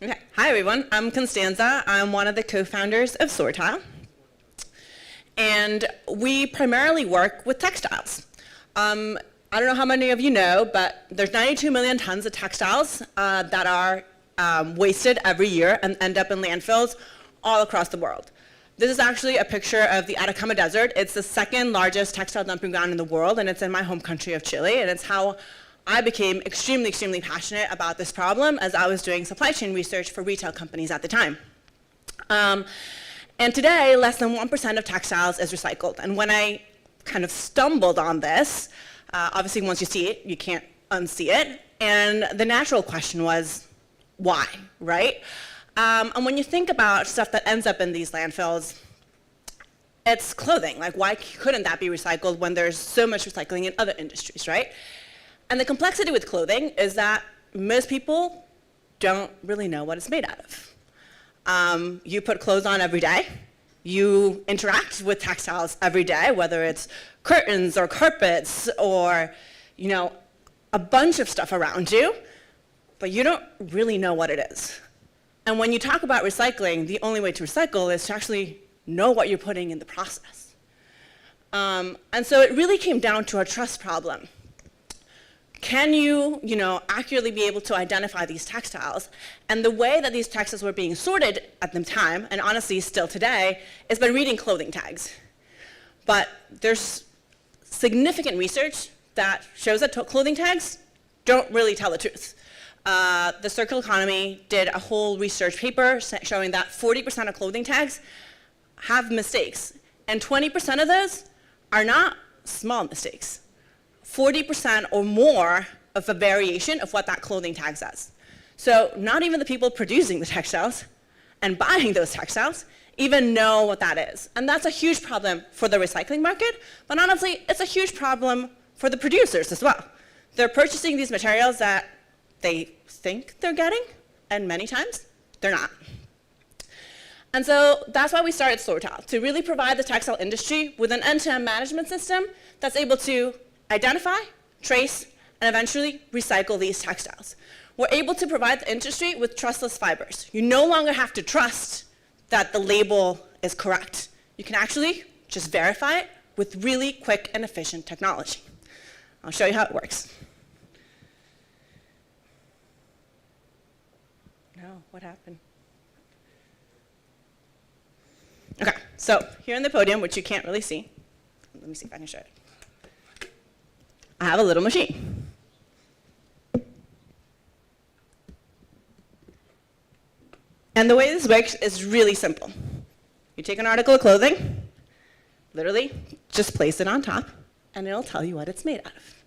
Okay. Hi, everyone. I'm Constanza. I'm one of the co-founders of Sortile. And we primarily work with textiles. I don't know how many of you know, but there's 92 million tons of textiles that are wasted every year and end up in landfills all across the world. This is actually a picture of the Atacama Desert. It's the second largest textile dumping ground in the world, and it's in my home country of Chile, and it's how I became extremely, extremely passionate about this problem as I was doing supply chain research for retail companies at the time. And today, less than 1% of textiles is recycled. And when I kind of stumbled on this, obviously once you see it, you can't unsee it. And the natural question was, why, right? And when you think about stuff that ends up in these landfills, it's clothing. Like, why couldn't that be recycled when there's so much recycling in other industries, right? And the complexity with clothing is that most people don't really know what it's made out of. You put clothes on every day. You interact with textiles every day, whether it's curtains or carpets or, you know, a bunch of stuff around you, but you don't really know what it is. And when you talk about recycling, the only way to recycle is to actually know what you're putting in the process. And so it really came down to a trust problem. Can you, accurately be able to identify these textiles? And the way that these textiles were being sorted at the time, and honestly still today, is by reading clothing tags. But there's significant research that shows that clothing tags don't really tell the truth. The Circular Economy did a whole research paper showing that 40% of clothing tags have mistakes, and 20% of those are not small mistakes. 40% or more of a variation of what that clothing tag says. So not even the people producing the textiles and buying those textiles even know what that is. And that's a huge problem for the recycling market, but honestly, it's a huge problem for the producers as well. They're purchasing these materials that they think they're getting, and many times they're not. And so that's why we started Sortile, to really provide the textile industry with an end-to-end management system that's able to identify, trace, and eventually recycle these textiles. We're able to provide the industry with trustless fibers. You no longer have to trust that the label is correct. You can actually just verify it with really quick and efficient technology. I'll show you how it works. No, what happened? Okay, so here on the podium, which you can't really see, let me see if I can show it. I have a little machine. And the way this works is really simple. You take an article of clothing, literally just place it on top, and it'll tell you what it's made out of.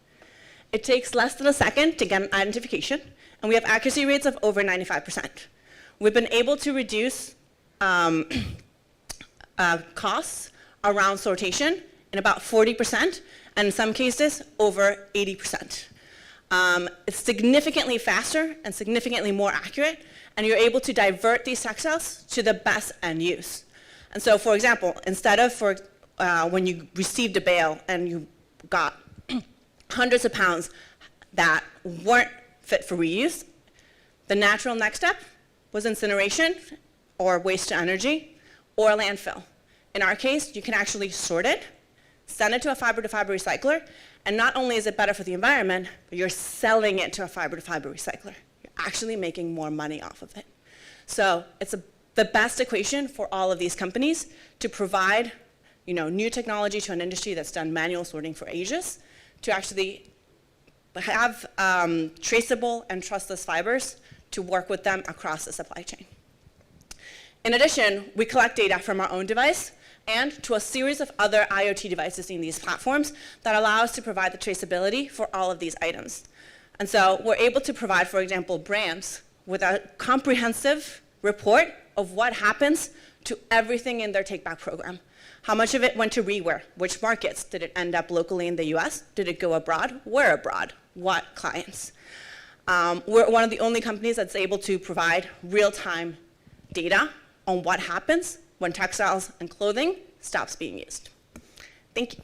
It takes less than a second to get an identification, and we have accuracy rates of over 95%. We've been able to reduce costs around sortation in about 40%, and in some cases, over 80%. It's significantly faster and significantly more accurate, and you're able to divert these textiles to the best end use. And so, for example, instead of when you received a bale and you got hundreds of pounds that weren't fit for reuse, the natural next step was incineration or waste to energy or a landfill. In our case, you can actually sort it, send it to a fiber-to-fiber recycler, and not only is it better for the environment, but you're selling it to a fiber-to-fiber recycler. You're actually making more money off of it. So it's the best equation for all of these companies to provide new technology to an industry that's done manual sorting for ages, to actually have traceable and trustless fibers to work with them across the supply chain. In addition, we collect data from our own device and to a series of other IoT devices in these platforms that allow us to provide the traceability for all of these items. And so we're able to provide, for example, brands with a comprehensive report of what happens to everything in their take-back program. How much of it went to rewear? Which markets? Did it end up locally in the US? Did it go abroad? Where abroad? What clients? We're one of the only companies that's able to provide real-time data on what happens when textiles and clothing stops being used. Thank you.